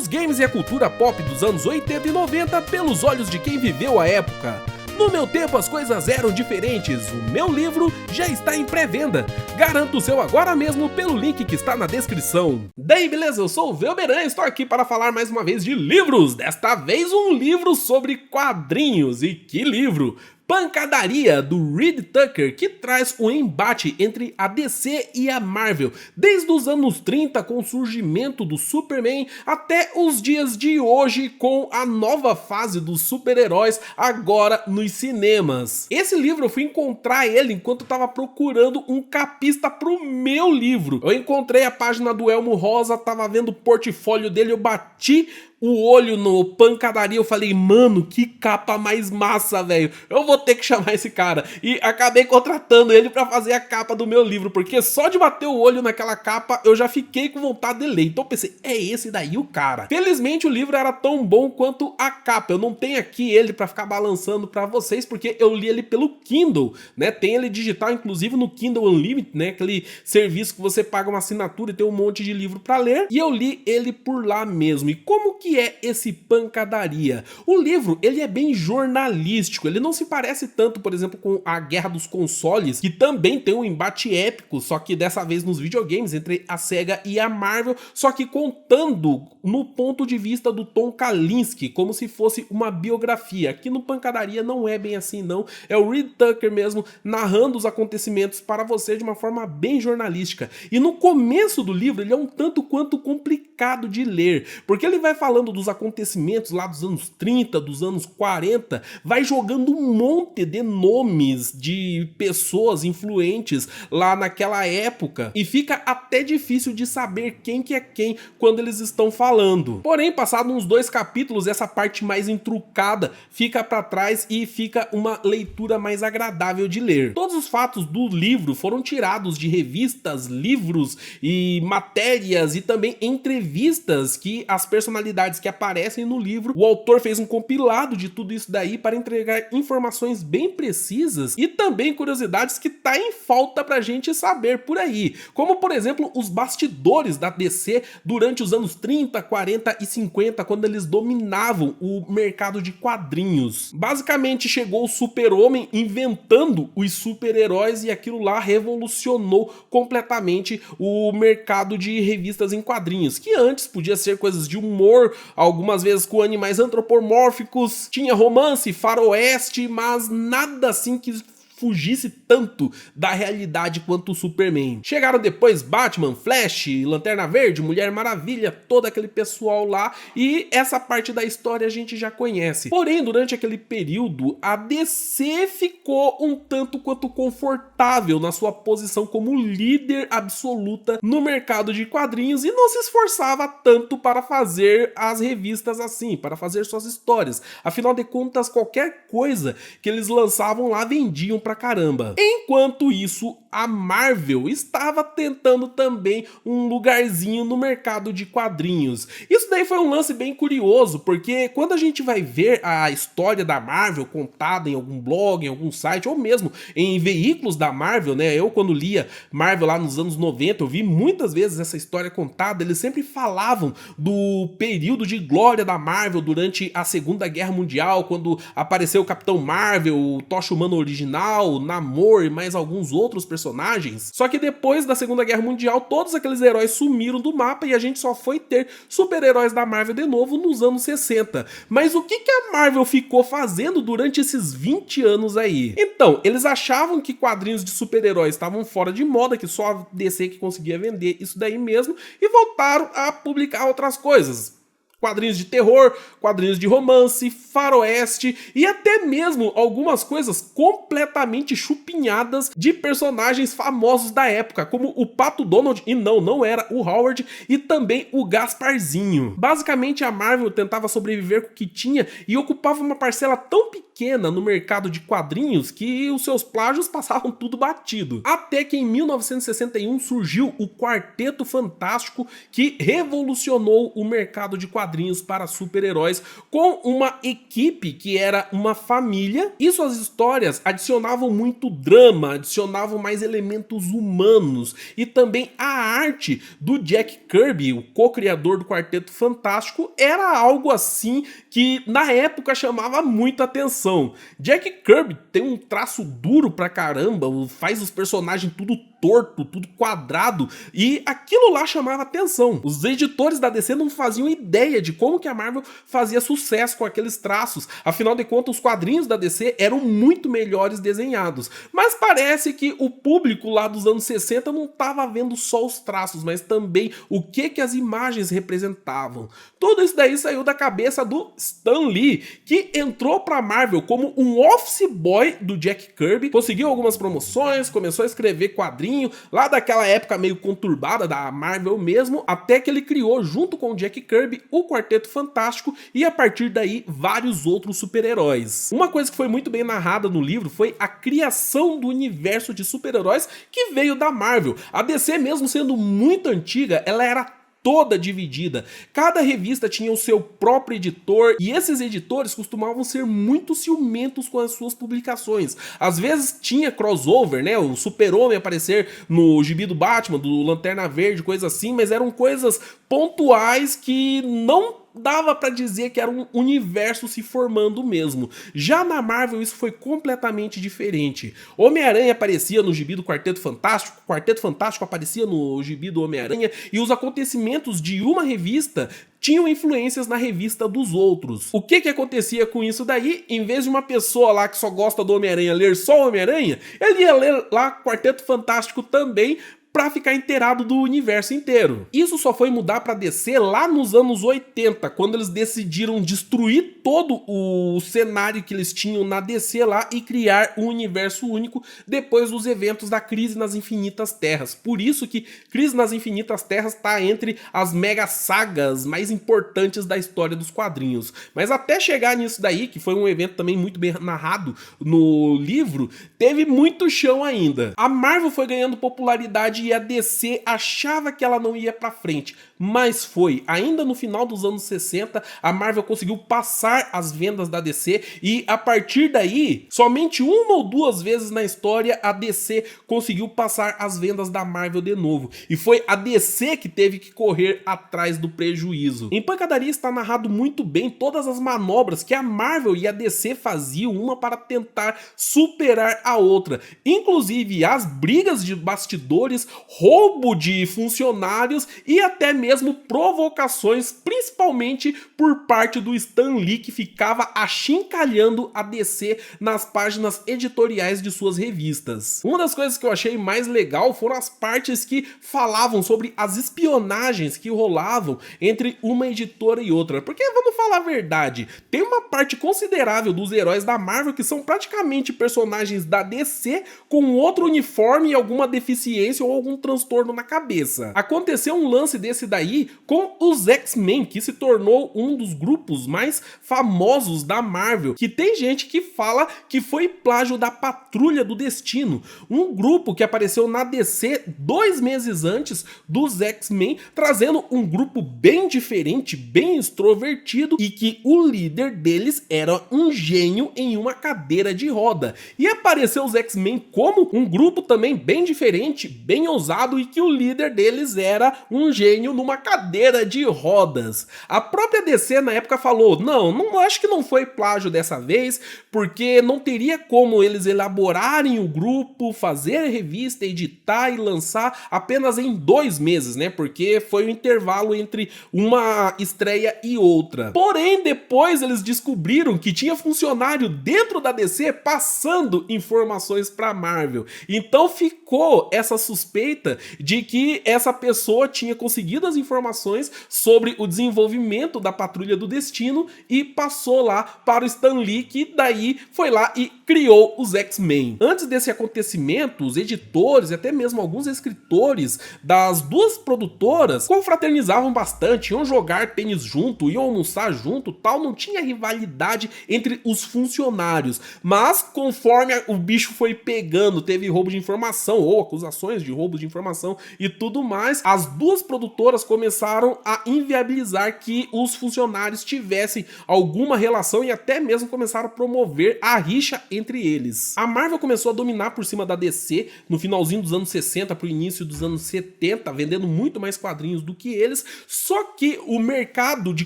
Os games e a cultura pop dos anos 80 e 90 pelos olhos de quem viveu a época. No meu tempo as coisas eram diferentes, o meu livro já está em pré-venda. Garanto o seu agora mesmo pelo link que está na descrição. Daí beleza, eu sou o Velberan e estou aqui para falar mais uma vez de livros. Desta vez um livro sobre quadrinhos, e que livro! Pancadaria, do Reed Tucker, que traz um embate entre a DC e a Marvel, desde os anos 30 com o surgimento do Superman até os dias de hoje com a nova fase dos super-heróis agora nos cinemas. Esse livro eu fui encontrar ele enquanto eu estava procurando um capista pro meu livro. Eu encontrei a página do Elmo Rosa, tava vendo o portfólio dele, eu bati o olho no Pancadaria, eu falei, mano, que capa mais massa, velho. Eu vou ter que chamar esse cara. E acabei contratando ele pra fazer a capa do meu livro, porque só de bater o olho naquela capa, eu já fiquei com vontade de ler. Então eu pensei, é esse daí o cara. Felizmente o livro era tão bom quanto a capa. Eu não tenho aqui ele pra ficar balançando pra vocês, porque eu li ele pelo Kindle, né? Tem ele digital, inclusive no Kindle Unlimited, né? Aquele serviço que você paga uma assinatura e tem um monte de livro pra ler. E eu li ele por lá mesmo. E como que é esse Pancadaria? O livro, ele é bem jornalístico, ele não se parece tanto, por exemplo, com a Guerra dos Consoles, que também tem um embate épico, só que dessa vez nos videogames, entre a Sega e a Marvel, só que contando no ponto de vista do Tom Kalinske, como se fosse uma biografia. Aqui no Pancadaria não é bem assim não, é o Reed Tucker mesmo narrando os acontecimentos para você de uma forma bem jornalística. E no começo do livro ele é um tanto quanto complicado de ler, porque ele vai falando dos acontecimentos lá dos anos 30, dos anos 40, vai jogando um monte de nomes de pessoas influentes lá naquela época e fica até difícil de saber quem que é quem quando eles estão falando. Porém, passado uns 2 capítulos, essa parte mais intrucada fica para trás e fica uma leitura mais agradável de ler. Todos os fatos do livro foram tirados de revistas, livros e matérias e também entrevistas que as personalidades que aparecem no livro, o autor fez um compilado de tudo isso daí para entregar informações bem precisas e também curiosidades que tá em falta pra gente saber por aí, como por exemplo os bastidores da DC durante os anos 30, 40 e 50, quando eles dominavam o mercado de quadrinhos. Basicamente chegou o Super-Homem inventando os super-heróis e aquilo lá revolucionou completamente o mercado de revistas em quadrinhos, que antes podia ser coisas de humor, algumas vezes com animais antropomórficos, tinha romance, faroeste, mas nada assim que fugisse tanto da realidade quanto o Superman. Chegaram depois Batman, Flash, Lanterna Verde, Mulher Maravilha, todo aquele pessoal lá, e essa parte da história a gente já conhece. Porém, durante aquele período, a DC ficou um tanto quanto confortável na sua posição como líder absoluta no mercado de quadrinhos e não se esforçava tanto para fazer as revistas assim, para fazer suas histórias. Afinal de contas, qualquer coisa que eles lançavam lá vendiam pra caramba. Enquanto isso, a Marvel estava tentando também um lugarzinho no mercado de quadrinhos. Isso daí foi um lance bem curioso, porque quando a gente vai ver a história da Marvel contada em algum blog, em algum site, ou mesmo em veículos da Marvel, né? Eu quando lia Marvel lá nos anos 90, eu vi muitas vezes essa história contada, eles sempre falavam do período de glória da Marvel durante a Segunda Guerra Mundial, quando apareceu o Capitão Marvel, o Tocha Humana original, Namor e mais alguns outros personagens. Só que depois da Segunda Guerra Mundial, todos aqueles heróis sumiram do mapa e a gente só foi ter super-heróis da Marvel de novo nos anos 60. Mas o que a Marvel ficou fazendo durante esses 20 anos aí? Então, eles achavam que quadrinhos de super-heróis estavam fora de moda, que só a DC que conseguia vender isso daí mesmo, e voltaram a publicar outras coisas. Quadrinhos de terror, quadrinhos de romance, faroeste e até mesmo algumas coisas completamente chupinhadas de personagens famosos da época, como o Pato Donald, e não era o Howard, e também o Gasparzinho. Basicamente a Marvel tentava sobreviver com o que tinha e ocupava uma parcela tão pequena no mercado de quadrinhos que os seus plágios passavam tudo batido. Até que em 1961 surgiu o Quarteto Fantástico, que revolucionou o mercado de quadrinhos quadrinhos para super-heróis com uma equipe que era uma família, e suas histórias adicionavam muito drama, adicionavam mais elementos humanos, e também a arte do Jack Kirby, o co-criador do Quarteto Fantástico, era algo assim que na época chamava muita atenção. Jack Kirby tem um traço duro pra caramba, faz os personagens tudo torto, tudo quadrado, e aquilo lá chamava atenção. Os editores da DC não faziam ideia de como que a Marvel fazia sucesso com aqueles traços, afinal de contas os quadrinhos da DC eram muito melhores desenhados, mas parece que o público lá dos anos 60 não estava vendo só os traços, mas também o que as imagens representavam. Tudo isso daí saiu da cabeça do Stan Lee, que entrou pra Marvel como um office boy do Jack Kirby, conseguiu algumas promoções, começou a escrever quadrinhos, lá daquela época meio conturbada da Marvel mesmo, até que ele criou junto com o Jack Kirby o Quarteto Fantástico e a partir daí vários outros super-heróis. Uma coisa que foi muito bem narrada no livro foi a criação do universo de super-heróis que veio da Marvel. A DC, mesmo sendo muito antiga, ela era toda dividida. Cada revista tinha o seu próprio editor e esses editores costumavam ser muito ciumentos com as suas publicações. Às vezes tinha crossover, né? O Super-Homem aparecer no gibi do Batman, do Lanterna Verde, coisa assim, mas eram coisas pontuais que não dava pra dizer que era um universo se formando mesmo. Já na Marvel isso foi completamente diferente. Homem-Aranha aparecia no gibi do Quarteto Fantástico, o Quarteto Fantástico aparecia no gibi do Homem-Aranha, e os acontecimentos de uma revista tinham influências na revista dos outros. O que acontecia com isso daí? Em vez de uma pessoa lá que só gosta do Homem-Aranha ler só o Homem-Aranha, ele ia ler lá Quarteto Fantástico também, pra ficar inteirado do universo inteiro. Isso só foi mudar pra DC lá nos anos 80, quando eles decidiram destruir todo o cenário que eles tinham na DC lá e criar um universo único depois dos eventos da Crise nas Infinitas Terras. Por isso que Crise nas Infinitas Terras tá entre as mega sagas mais importantes da história dos quadrinhos. Mas até chegar nisso daí, que foi um evento também muito bem narrado no livro, teve muito chão ainda. A Marvel foi ganhando popularidade e a DC achava que ela não ia pra frente, mas foi. Ainda no final dos anos 60, a Marvel conseguiu passar as vendas da DC e a partir daí, somente uma ou duas vezes na história a DC conseguiu passar as vendas da Marvel de novo. E foi a DC que teve que correr atrás do prejuízo. Em Pancadaria está narrado muito bem todas as manobras que a Marvel e a DC faziam, uma para tentar superar a outra. Inclusive as brigas de bastidores, roubo de funcionários e até mesmo provocações, principalmente por parte do Stan Lee, que ficava achincalhando a DC nas páginas editoriais de suas revistas. Uma das coisas que eu achei mais legal foram as partes que falavam sobre as espionagens que rolavam entre uma editora e outra, porque vamos falar a verdade, tem uma parte considerável dos heróis da Marvel que são praticamente personagens da DC com outro uniforme e alguma deficiência ou algum transtorno na cabeça. Aconteceu um lance desse daí com os X-Men, que se tornou um dos grupos mais famosos da Marvel, que tem gente que fala que foi plágio da Patrulha do Destino, um grupo que apareceu na DC 2 meses antes dos X-Men, trazendo um grupo bem diferente, bem extrovertido, e que o líder deles era um gênio em uma cadeira de roda. E apareceu os X-Men como um grupo também bem diferente, bem ousado, e que o líder deles era um gênio numa cadeira de rodas. A própria DC na época falou, não acho que não foi plágio dessa vez, porque não teria como eles elaborarem o grupo, fazer a revista, editar e lançar apenas em 2 meses, né? Porque foi o intervalo entre uma estreia e outra. Porém, depois eles descobriram que tinha funcionário dentro da DC passando informações para Marvel. Então ficou essa suspeita de que essa pessoa tinha conseguido as informações sobre o desenvolvimento da Patrulha do Destino e passou lá para o Stan Lee, que daí foi lá e criou os X-Men. Antes desse acontecimento, os editores e até mesmo alguns escritores das duas produtoras confraternizavam bastante, iam jogar tênis junto, iam almoçar junto, tal, não tinha rivalidade entre os funcionários. Mas conforme o bicho foi pegando, teve roubo de informação ou acusações de roubo de informação e tudo mais, as duas produtoras produtoras começaram a inviabilizar que os funcionários tivessem alguma relação e até mesmo começaram a promover a rixa entre eles. A Marvel começou a dominar por cima da DC no finalzinho dos anos 60 para o início dos anos 70, vendendo muito mais quadrinhos do que eles, só que o mercado de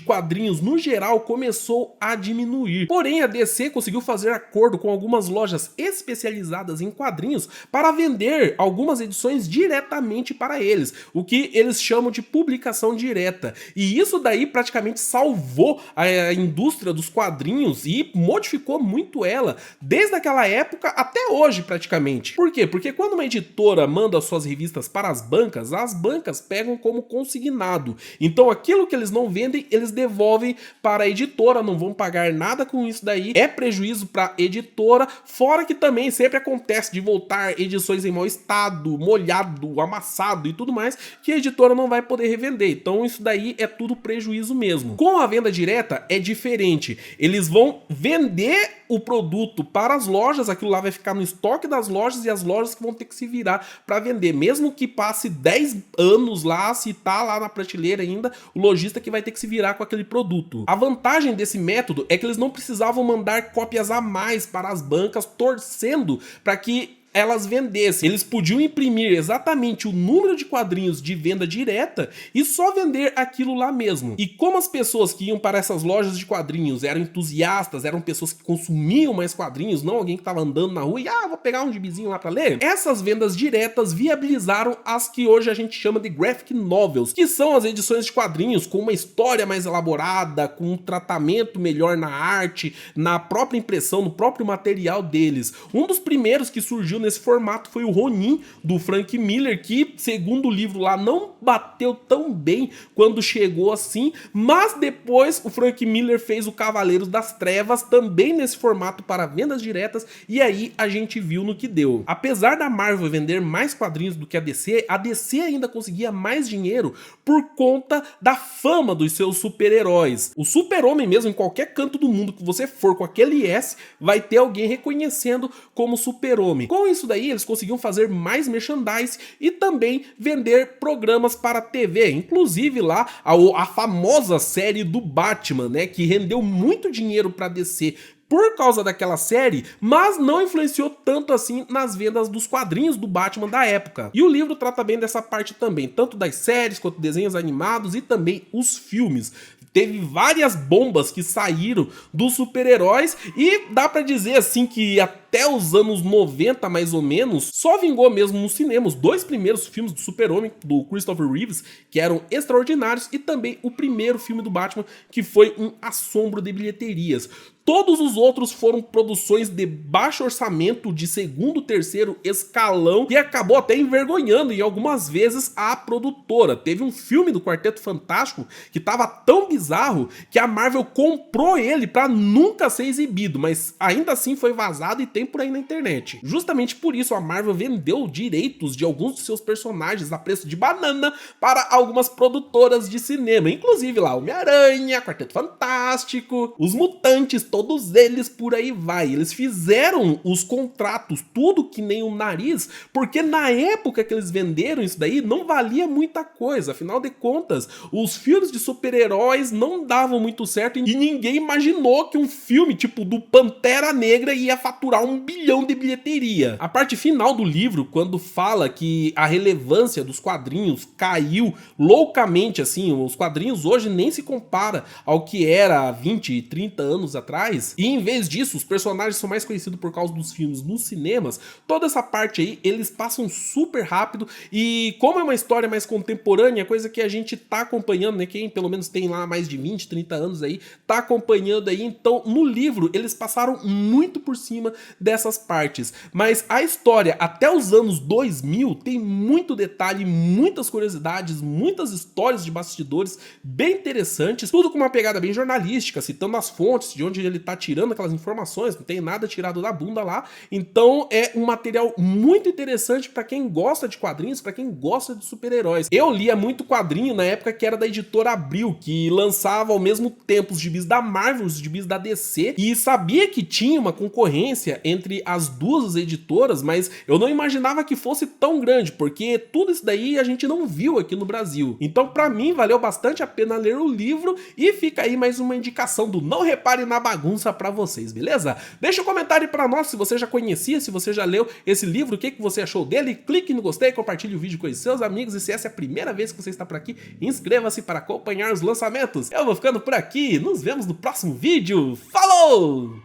quadrinhos no geral começou a diminuir. Porém, a DC conseguiu fazer acordo com algumas lojas especializadas em quadrinhos para vender algumas edições diretamente para eles, o que eles chamam de publicação direta. E isso daí praticamente salvou a indústria dos quadrinhos e modificou muito ela, desde aquela época até hoje praticamente. Por quê? Porque quando uma editora manda suas revistas para as bancas pegam como consignado. Então aquilo que eles não vendem, eles devolvem para a editora, não vão pagar nada com isso daí, é prejuízo para a editora, fora que também sempre acontece de voltar edições em mau estado, molhado, amassado e tudo mais, que a editora não vai poder revender. Então isso daí é tudo prejuízo mesmo. Com a venda direta é diferente. Eles vão vender o produto para as lojas, aquilo lá vai ficar no estoque das lojas e as lojas que vão ter que se virar para vender. Mesmo que passe 10 anos lá, se tá lá na prateleira ainda, o lojista que vai ter que se virar com aquele produto. A vantagem desse método é que eles não precisavam mandar cópias a mais para as bancas, torcendo para que elas vendessem. Eles podiam imprimir exatamente o número de quadrinhos de venda direta e só vender aquilo lá mesmo. E como as pessoas que iam para essas lojas de quadrinhos eram entusiastas, eram pessoas que consumiam mais quadrinhos, não alguém que estava andando na rua e vou pegar um gibizinho lá para ler, essas vendas diretas viabilizaram as que hoje a gente chama de graphic novels, que são as edições de quadrinhos com uma história mais elaborada, com um tratamento melhor na arte, na própria impressão, no próprio material deles. Um dos primeiros que surgiu nesse formato foi o Ronin, do Frank Miller, que, segundo o livro lá, não bateu tão bem quando chegou assim, mas depois o Frank Miller fez o Cavaleiros das Trevas, também nesse formato para vendas diretas, e aí a gente viu no que deu. Apesar da Marvel vender mais quadrinhos do que a DC ainda conseguia mais dinheiro por conta da fama dos seus super-heróis. O Super-Homem mesmo, em qualquer canto do mundo que você for com aquele S, vai ter alguém reconhecendo como Super-Homem. Com isso daí, eles conseguiam fazer mais merchandise e também vender programas para TV, inclusive lá a famosa série do Batman, né, que rendeu muito dinheiro para DC por causa daquela série, mas não influenciou tanto assim nas vendas dos quadrinhos do Batman da época. E o livro trata bem dessa parte também, tanto das séries quanto desenhos animados e também os filmes. Teve várias bombas que saíram dos super-heróis e dá pra dizer assim que até os anos 90 mais ou menos, só vingou mesmo no cinema os dois primeiros filmes do Super-Homem, do Christopher Reeves, que eram extraordinários, e também o primeiro filme do Batman, que foi um assombro de bilheterias. Todos os outros foram produções de baixo orçamento, de segundo, terceiro escalão, e acabou até envergonhando em algumas vezes a produtora. Teve um filme do Quarteto Fantástico que tava tão bizarro que a Marvel comprou ele pra nunca ser exibido, mas ainda assim foi vazado e tem por aí na internet. Justamente por isso a Marvel vendeu direitos de alguns de seus personagens a preço de banana para algumas produtoras de cinema, inclusive lá Homem-Aranha, Quarteto Fantástico, os Mutantes, todos eles por aí vai. Eles fizeram os contratos, tudo que nem o nariz, porque na época que eles venderam isso daí, não valia muita coisa. Afinal de contas, os filmes de super-heróis não davam muito certo e ninguém imaginou que um filme tipo do Pantera Negra ia faturar 1 bilhão de bilheteria. A parte final do livro, quando fala que a relevância dos quadrinhos caiu loucamente, assim, os quadrinhos hoje nem se compara ao que era há 20, 30 anos atrás, e em vez disso, os personagens são mais conhecidos por causa dos filmes nos cinemas. Toda essa parte aí, eles passam super rápido, e como é uma história mais contemporânea, coisa que a gente tá acompanhando, né, quem pelo menos tem lá mais de 20, 30 anos aí, tá acompanhando aí, então no livro eles passaram muito por cima dessas partes, mas a história até os anos 2000 tem muito detalhe, muitas curiosidades, muitas histórias de bastidores bem interessantes, tudo com uma pegada bem jornalística, citando as fontes de onde ele tá tirando aquelas informações, não tem nada tirado da bunda lá, então é um material muito interessante para quem gosta de quadrinhos, para quem gosta de super-heróis. Eu lia muito quadrinho na época que era da editora Abril, que lançava ao mesmo tempo os gibis da Marvel, os gibis da DC, e sabia que tinha uma concorrência entre as duas editoras, mas eu não imaginava que fosse tão grande, porque tudo isso daí a gente não viu aqui no Brasil. Então pra mim valeu bastante a pena ler o livro e fica aí mais uma indicação do Não Repare na Bagunça pra vocês, beleza? Deixa um comentário pra nós se você já conhecia, se você já leu esse livro, o que você achou dele, clique no gostei, compartilhe o vídeo com os seus amigos e se essa é a primeira vez que você está por aqui, inscreva-se para acompanhar os lançamentos. Eu vou ficando por aqui, nos vemos no próximo vídeo, falou!